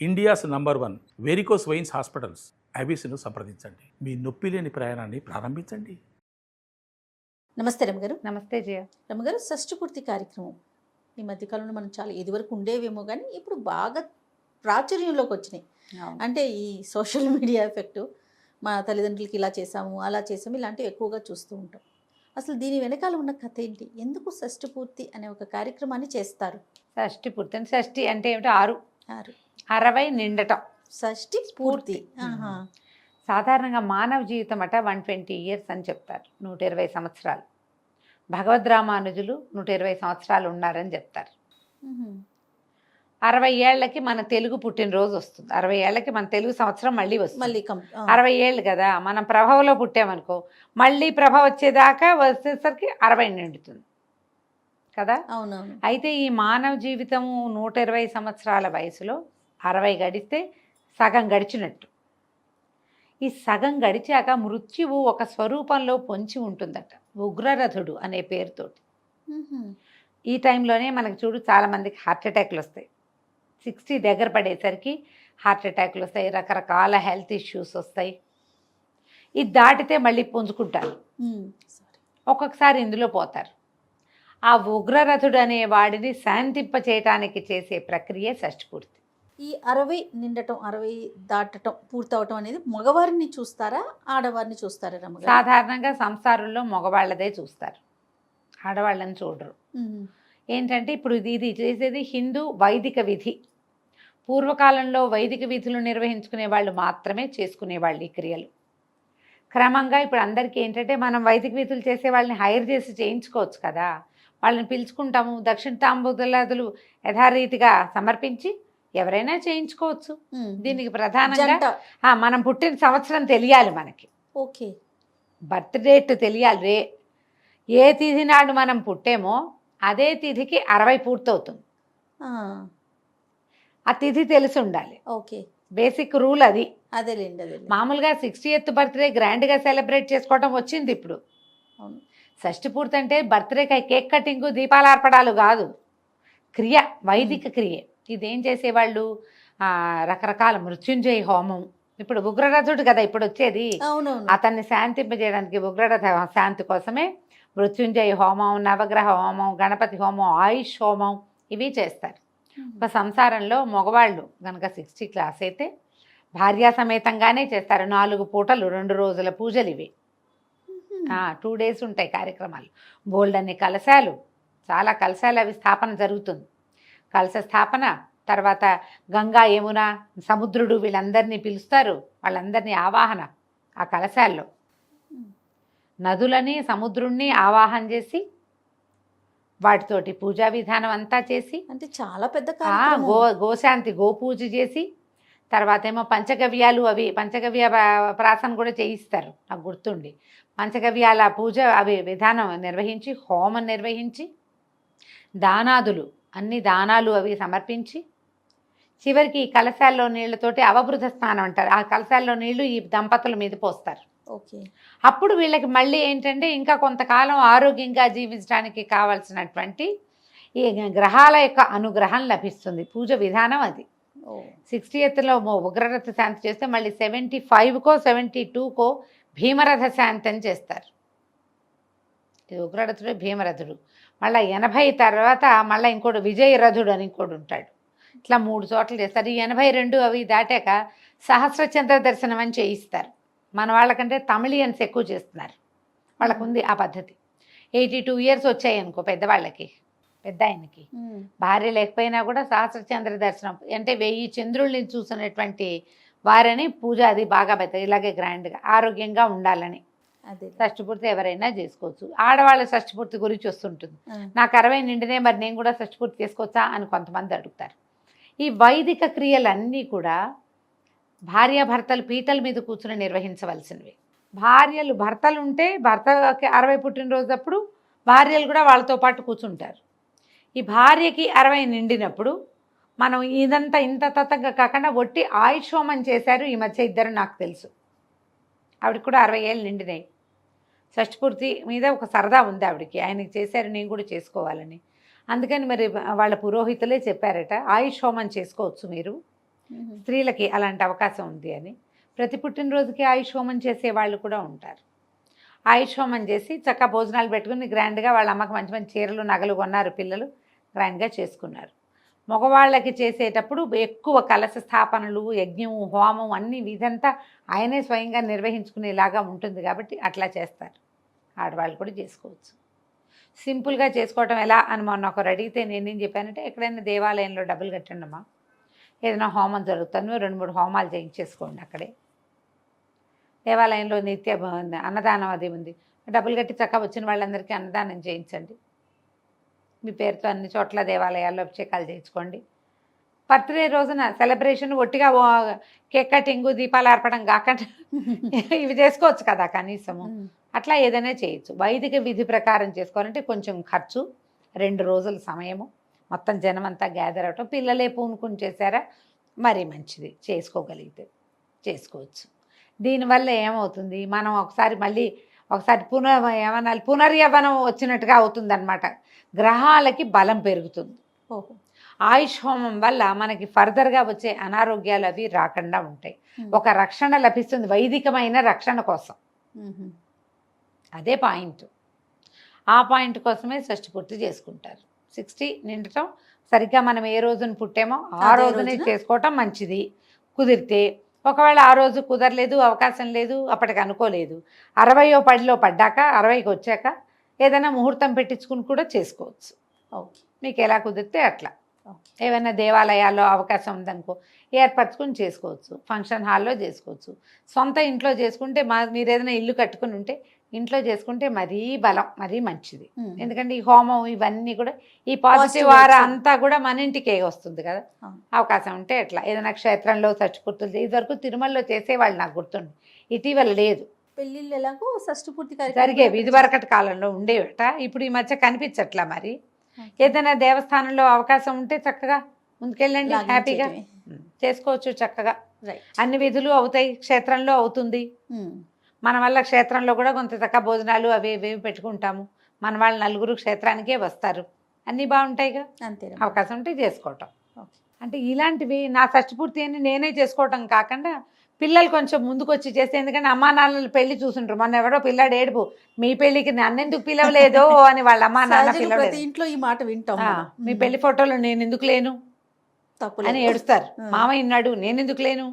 India's number 1 varicose veins hospitals ఐబీసీను సంప్రదించండి. మీ నొప్పి లేని ప్రయాణాన్ని ప్రారంభించండి. నమస్తే రమగారు. నమస్తే జయ. రమగారు, షష్ఠి పూర్తి కార్యక్రమం ఈ మధ్యకాలంలో మనం చాలా ఇదివరకు ఉండేవేమో కానీ ఇప్పుడు బాగా ప్రాచుర్యంలోకి వచ్చినాయి. అంటే ఈ సోషల్ మీడియా ఎఫెక్ట్, మా తల్లిదండ్రులకి ఇలా చేసాము అలా చేసాము ఇలాంటివి ఎక్కువగా చూస్తూ ఉంటాం. అసలు దీని వెనకాల ఉన్న కథ ఏంటి? ఎందుకు షష్ఠి పూర్తి అనే ఒక కార్యక్రమాన్ని చేస్తారు? షష్ఠి పూర్తి అంటే షష్ఠి అంటే ఏమిటో 6 6 60 నిండటం షష్ఠి పూర్తి. సాధారణంగా మానవ జీవితం అట 120 years అని చెప్తారు. 120 సంవత్సరాలు. భగవద్ రామానుజులు 120 సంవత్సరాలు ఉన్నారని చెప్తారు. 60 ఏళ్ళకి మన తెలుగు పుట్టినరోజు వస్తుంది. 60 ఏళ్ళకి మన తెలుగు సంవత్సరం మళ్ళీ వస్తుంది. మళ్ళీ 60 ఏళ్ళు కదా, మనం ప్రభవలో పుట్టామనుకో, మళ్ళీ ప్రభ వచ్చేదాకా వచ్చేసరికి 60 నిండుతుంది కదా. అవునవును. అయితే ఈ మానవ జీవితము 120 సంవత్సరాల వయసులో 60 గడిస్తే సగం గడిచినట్టు. ఈ సగం గడిచాక మృత్యువు ఒక స్వరూపంలో పొంచి ఉంటుందట, ఉగ్రరథుడు అనే పేరుతోటి. ఈ టైంలోనే మనకు చూడు చాలామందికి హార్ట్ అటాక్లు వస్తాయి. 60 దగ్గర పడేసరికి హార్ట్ అటాక్లు వస్తాయి, రకరకాల హెల్త్ ఇష్యూస్ వస్తాయి. ఇది దాటితే మళ్ళీ పుంజుకుంటారు, ఒక్కొక్కసారి ఇందులో పోతారు. ఆ ఉగ్రరథుడు అనే వాడిని శాంతింప చేయటానికి చేసే ప్రక్రియ షష్ఠి పూర్తి. ఈ 60 నిండటం, 60 దాటటం, పూర్తవటం అనేది మగవారిని చూస్తారా, ఆడవారిని చూస్తారా రమ్మగారు? సాధారణంగా సంసారంలో మగవాళ్ళదే చూస్తారు, ఆడవాళ్ళని చూడరు. ఏంటంటే ఇప్పుడు ఇది చేసేది హిందూ వైదిక విధి. పూర్వకాలంలో వైదిక విధులు నిర్వహించుకునే వాళ్ళు మాత్రమే చేసుకునేవాళ్ళు ఈ క్రియలు. క్రమంగా ఇప్పుడు అందరికీ ఏంటంటే మనం వైదిక విధులు చేసే వాళ్ళని హైర్ చేసి చేయించుకోవచ్చు కదా, వాళ్ళని పిలుచుకుంటాము. దక్షిణ తాంబూలాదులు యథారీతిగా సమర్పించి ఎవరైనా చేయించుకోవచ్చు. దీనికి ప్రధానంగా మనం పుట్టిన సంవత్సరం తెలియాలి మనకి. ఓకే, బర్త్ డేట్ తెలియాలి. ఏ తిథి నాడు మనం పుట్టేమో అదే తిథికి 60 పూర్తవుతుంది. ఆ తిథి తెలిసి ఉండాలి. ఓకే, బేసిక్ రూల్ అది. అదేలేండి. మామూలుగా 60th బర్త్డే గ్రాండ్గా సెలబ్రేట్ చేసుకోవడం వచ్చింది ఇప్పుడు. షష్ఠి పూర్తి అంటే బర్త్డే కేక్ కటింగ్, దీపాలార్పడాలు కాదు, క్రియ, వైదిక క్రియ. ఇదేం చేసేవాళ్ళు, రకరకాల మృత్యుంజయ హోమం. ఇప్పుడు ఉగ్రరథుడు కదా ఇప్పుడు వచ్చేది, అతన్ని శాంతింపజేయడానికి ఉగ్రరథ శాంతి కోసమే మృత్యుంజయ హోమం, నవగ్రహ హోమం, గణపతి హోమం, ఆయుష్ హోమం ఇవి చేస్తారు. ఒక సంసారంలో మగవాళ్ళు కనుక 60 క్లాస్ అయితే భార్యా సమేతంగానే చేస్తారు. 4 పూటలు 2 రోజుల పూజలు ఇవి. 2 days ఉంటాయి కార్యక్రమాలు. బోల్డ్ అన్ని కలశాలు, చాలా కలశాలు అవి స్థాపన జరుగుతుంది. కలశ స్థాపన తర్వాత గంగా, యమున, సముద్రుడు వీళ్ళందరినీ పిలుస్తారు, వాళ్ళందరినీ ఆవాహన ఆ కలశాల్లో. నదులని సముద్రుణ్ణి ఆవాహన చేసి వాటితోటి పూజా విధానం అంతా చేసి, అంటే చాలా పెద్ద గోశాంతి గోపూజ చేసి, తర్వాత ఏమో పంచగవ్యాలు అవి పంచగవ్య ప్రాసన కూడా చేయిస్తారు నాకు గుర్తుండి. పంచగవ్యాల పూజ అవి విధానం నిర్వహించి, హోమం నిర్వహించి, దానాదులు అన్ని దానాలు అవి సమర్పించి, చివరికి ఈ కలశాల్లో నీళ్లతోటి అవబృధ స్నానం అంటారు. ఆ కలశాల్లో నీళ్లు ఈ దంపతుల మీద పోస్తారు. ఓకే, అప్పుడు వీళ్ళకి మళ్ళీ ఏంటంటే ఇంకా కొంతకాలం ఆరోగ్యంగా జీవించడానికి కావాల్సినటువంటి ఈ గ్రహాల యొక్క అనుగ్రహం లభిస్తుంది. పూజ విధానం అది. 60thలో ఉగ్రరథ శాంతి చేస్తే మళ్ళీ 75కో 72కో భీమరథ శాంతి అని చేస్తారు. ఇది ఉగ్రరథుడు, భీమరథుడు. మళ్ళీ 80 తర్వాత మళ్ళీ ఇంకోటి విజయరథుడు అని ఇంకోటి ఉంటాడు. ఇట్లా 3 చోట్ల చేస్తారు. ఈ 82 అవి దాటాక సహస్రచంద్ర దర్శనం అని చేయిస్తారు. మన వాళ్ళకంటే తమిళియన్స్ ఎక్కువ చేస్తున్నారు, వాళ్ళకు ఉంది ఆ పద్ధతి. 82 years వచ్చాయి అనుకో పెద్దవాళ్ళకి, పెద్ద ఆయనకి భార్య లేకపోయినా కూడా సహస్రచంద్ర దర్శనం అంటే 1000 చంద్రుల్ని చూసినటువంటి వారని పూజ అది బాగా పెద్ద ఇలాగే గ్రాండ్గా ఆరోగ్యంగా ఉండాలని. షష్ఠి పూర్తి ఎవరైనా చేసుకోవచ్చు. ఆడవాళ్ళ షష్ఠి పూర్తి గురించి వస్తుంటుంది, నాకు 60 నిండినే మరి నేను కూడా షష్ఠి పూర్తి చేసుకోవచ్చా అని కొంతమంది అడుగుతారు. ఈ వైదిక క్రియలన్నీ కూడా భార్యాభర్తలు పీటల మీద కూర్చుని నిర్వహించవలసినవి. భర్తలు ఉంటే భర్తకి 60 పుట్టినరోజప్పుడు భార్యలు కూడా వాళ్ళతో పాటు కూర్చుంటారు. ఈ భార్యకి 60 నిండినప్పుడు మనం ఇదంతా ఇంత తతంగా కాకుండా ఒట్టి ఆయుష్ హోమం చేశారు ఈ మధ్య ఇద్దరు, నాకు తెలుసు. ఆవిడకి కూడా 60 ఏళ్ళు నిండినాయి. షష్ఠి పూర్తి మీద ఒక సరదా ఉంది ఆవిడకి, ఆయనకి చేశారు నేను కూడా చేసుకోవాలని. అందుకని మరి వాళ్ళ పురోహితులే చెప్పారట, ఆయుష్ హోమం చేసుకోవచ్చు మీరు స్త్రీలకి అలాంటి అవకాశం ఉంది అని. ప్రతి పుట్టినరోజుకి ఆయుష్ హోమం చేసే వాళ్ళు కూడా ఉంటారు. ఆయుష్ హోమం చేసి చక్కగా భోజనాలు పెట్టుకుని గ్రాండ్గా వాళ్ళ అమ్మకి మంచి మంచి చీరలు నగలు కొన్నారు, పిల్లలు గ్రాండ్గా చేసుకున్నారు. మగవాళ్ళకి చేసేటప్పుడు ఎక్కువ కలశ స్థాపనలు, యజ్ఞం, హోమం అన్ని ఇదంతా ఆయనే స్వయంగా నిర్వహించుకునేలాగా ఉంటుంది కాబట్టి అట్లా చేస్తారు. ఆడవాళ్ళు కూడా చేసుకోవచ్చు. సింపుల్గా చేసుకోవటం ఎలా అని మొన్న ఒకరు అడిగితే నేనేం చెప్పానంటే, ఎక్కడైనా దేవాలయంలో డబ్బులు కట్టండి అమ్మా, ఏదైనా హోమం జరుగుతాను 2-3 హోమాలు చేయించేసుకోండి అక్కడే. దేవాలయంలో నిత్య అన్నదానం అది ఉంది, డబ్బులు కట్టి చక్కగా వచ్చిన వాళ్ళందరికీ అన్నదానం చేయించండి. మీ పేరుతో అన్ని చోట్ల దేవాలయాల్లో అభిషేకాలు చేయించుకోండి. బర్త్డే రోజున సెలబ్రేషన్ ఒట్టిగా కేక్ కటింగు, దీపాలు అర్పడం కాకుండా ఇవి చేసుకోవచ్చు కదా కనీసము. అట్లా ఏదైనా చేయొచ్చు. వైదిక విధి ప్రకారం చేసుకోవాలంటే కొంచెం ఖర్చు, 2 రోజుల సమయము, మొత్తం జనం అంతా గ్యాదర్ అవటం. పిల్లలే పూనుకుని చేశారా మరీ మంచిది, చేసుకోగలిగితే చేసుకోవచ్చు. దీనివల్ల ఏమవుతుంది, మనం ఒకసారి పునర్యవనం వచ్చినట్టుగా అవుతుంది అనమాట. గ్రహాలకి బలం పెరుగుతుంది. ఓహో. ఆయుష్ హోమం వల్ల మనకి ఫర్దర్గా వచ్చే అనారోగ్యాలు అవి రాకుండా ఉంటాయి. ఒక రక్షణ లభిస్తుంది, వైదికమైన రక్షణ కోసం. అదే పాయింట్. ఆ పాయింట్ కోసమే షష్ఠి పూర్తి చేసుకుంటారు. 60 నిండటం సరిగ్గా మనం ఏ రోజున పుట్టామో ఆ రోజునే చేసుకోవటం మంచిది కుదిరితే. ఒకవేళ ఆ రోజు కుదరలేదు, అవకాశం లేదు, అప్పటికి అనుకోలేదు, 60వ పడిలో పడ్డాక 60కి వచ్చాక ఏదైనా ముహూర్తం పెట్టించుకుని కూడా చేసుకోవచ్చు. ఓకే, మీకు ఎలా కుదిరితే అట్లా. ఏమైనా దేవాలయాల్లో అవకాశం ఉందనుకో ఏర్పరచుకుని చేసుకోవచ్చు, ఫంక్షన్ హాల్లో చేసుకోవచ్చు. సొంత ఇంట్లో చేసుకుంటే మీరు ఏదైనా ఇల్లు కట్టుకుని ఉంటే ఇంట్లో చేసుకుంటే మరీ బలం, మరీ మంచిది. ఎందుకంటే ఈ హోమం ఇవన్నీ కూడా ఈ పాజిటివ్ వార అంతా కూడా మన ఇంటికే వస్తుంది కదా. అవకాశం ఉంటే ఎట్లా ఏదైనా క్షేత్రంలో షష్ఠి ఇదివరకు తిరుమలలో చేసేవాళ్ళు నాకు గుర్తుండి, ఇటీవల లేదు. పెళ్ళిళ్ళు ఎలాగో షష్ఠి పూర్తి జరిగేవి ఇదివరకటి కాలంలో ఉండేవట, ఇప్పుడు ఈ మధ్య కనిపించట్లా. మరి ఏదైనా దేవస్థానంలో అవకాశం ఉంటే చక్కగా ముందుకెళ్ళండి, హ్యాపీగా చేసుకోవచ్చు. చక్కగా అన్ని విధులు అవుతాయి, క్షేత్రంలో అవుతుంది. మన వల్ల క్షేత్రంలో కూడా కొంత చక్కగా భోజనాలు అవి ఇవి పెట్టుకుంటాము. మన వాళ్ళు 4 క్షేత్రానికే వస్తారు, అన్నీ బాగుంటాయిగా. అంతే, అవకాశం ఉంటే చేసుకోవటం. అంటే ఇలాంటివి నా షష్ఠి పూర్తి అని నేనే చేసుకోవటం కాకుండా పిల్లలు కొంచెం ముందుకు వచ్చి చేస్తే, ఎందుకంటే అమ్మా నాన్నలు పెళ్లి చూసుంటారు. మొన్న ఎవరో పిల్లాడు ఏడుపు, మీ పెళ్లికి నన్నెందుకు పిలవలేదో అని వాళ్ళ అమ్మా నాన్న పిలవలేదు. ఇంట్లో ఈ మాట వింటాం, మీ పెళ్లి ఫోటోలో నేను ఎందుకు లేను అని ఏడుస్తారు. మామయ్య ఉన్నాడు నేను ఎందుకు లేను,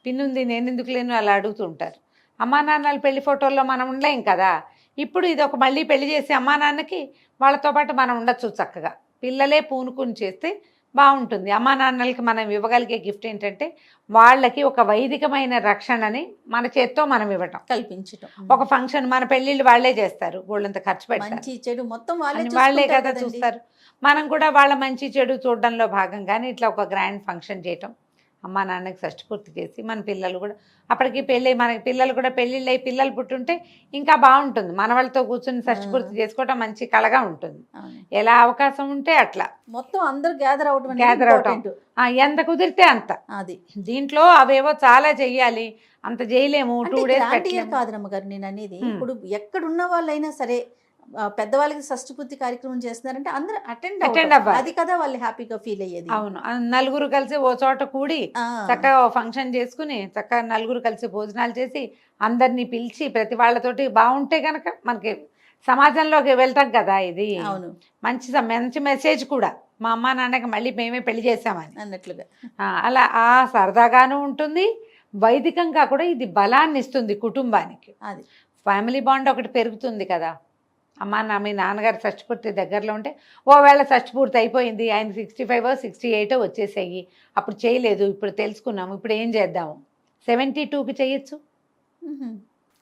పిన్నుంది నేను ఎందుకు లేను అలా అడుగుతూ ఉంటారు. అమ్మా నాన్నల పెళ్లి ఫోటోల్లో మనం ఉండలేం కదా. ఇప్పుడు ఇది ఒక మళ్ళీ పెళ్లి చేసి అమ్మా నాన్నకి వాళ్ళతో పాటు మనం ఉండొచ్చు చక్కగా. పిల్లలే పూనుకుని చేస్తే బాగుంటుంది. అమ్మా నాన్నలకి మనం ఇవ్వగలిగే గిఫ్ట్ ఏంటంటే వాళ్ళకి ఒక వైదికమైన రక్షణని మన చేత్తో మనం ఇవ్వటం, కల్పించటం. ఒక ఫంక్షన్ మన పెళ్ళిళ్ళు వాళ్ళే చేస్తారు, వాళ్ళంత ఖర్చు పెడతారు, మొత్తం వాళ్ళే కదా చూస్తారు. మనం కూడా వాళ్ళ మంచి చెడు చూడడంలో భాగంగానే ఇట్లా ఒక గ్రాండ్ ఫంక్షన్ చేయటం, అమ్మా నాన్నకి షష్ఠి పూర్తి చేసి మన పిల్లలు కూడా అప్పటికి పెళ్ళి, మనకి పిల్లలు కూడా పెళ్ళిళ్ళు అయ్యి పిల్లలు పుట్టుంటే ఇంకా బాగుంటుంది. మన వాళ్ళతో కూర్చొని షష్ఠి పూర్తి చేసుకోవటం మంచి కళగా ఉంటుంది. ఎలా అవకాశం ఉంటే అట్లా మొత్తం అందరూ గ్యాదర్ అవటం ఎంత కుదిరితే అంత. అది దీంట్లో అవేవో చాలా చెయ్యాలి, అంత చేయలేము. 2 days కాదు రమ్మగారు నేను అనేది. ఇప్పుడు ఎక్కడున్న వాళ్ళైనా సరే పెద్దవాళ్ళకి షష్ఠి పూర్తి కార్యక్రమం చేస్తున్నారంటే అందరూ అటెండ్ అవ్వాలి, అది కదా వాళ్ళు హ్యాపీగా ఫీల్ అయ్యేది. అవును, 4 కలిసి ఓ చోట కూడి చక్కగా ఫంక్షన్ చేసుకుని చక్కగా 4 కలిసి భోజనాలు చేసి అందరినీ పిలిచి ప్రతి వాళ్ళతోటి బాగుంటే కనుక మనకి సమాజంలోకి వెళ్తాం కదా. ఇది అవును, మంచి మెసేజ్ కూడా. మా అమ్మ నాన్నకి మళ్ళీ మేమే పెళ్లి చేసామని అన్నట్లుగా అలా సరదాగాను ఉంటుంది. వైదికంగా కూడా ఇది బలాన్ని ఇస్తుంది కుటుంబానికి. అది ఫ్యామిలీ బాండ్ ఒకటి పెరుగుతుంది కదా. మీ నాన్నగారు షష్ఠి పూర్తి దగ్గరలో ఉంటే ఓవేళ షష్ఠి పూర్తి అయిపోయింది, ఆయన 65 68 వచ్చేసాయి, అప్పుడు చేయలేదు, ఇప్పుడు తెలుసుకున్నాము, ఇప్పుడు ఏం చేద్దాము, 72కి చేయొచ్చు.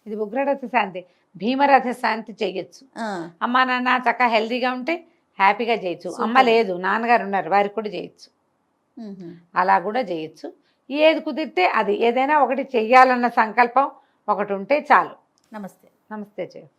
ఇది ఉగ్రరథ శాంతి, భీమరథ శాంతి చేయొచ్చు. అమ్మా నాన్న చక్కగా హెల్తీగా ఉంటే హ్యాపీగా చేయొచ్చు. అమ్మ లేదు, నాన్నగారు ఉన్నారు, వారికి కూడా చేయొచ్చు. అలా కూడా చేయొచ్చు. ఏది కుదిరితే అది, ఏదైనా ఒకటి చెయ్యాలన్న సంకల్పం ఒకటి ఉంటే చాలు. నమస్తే. నమస్తే చెయ్యి.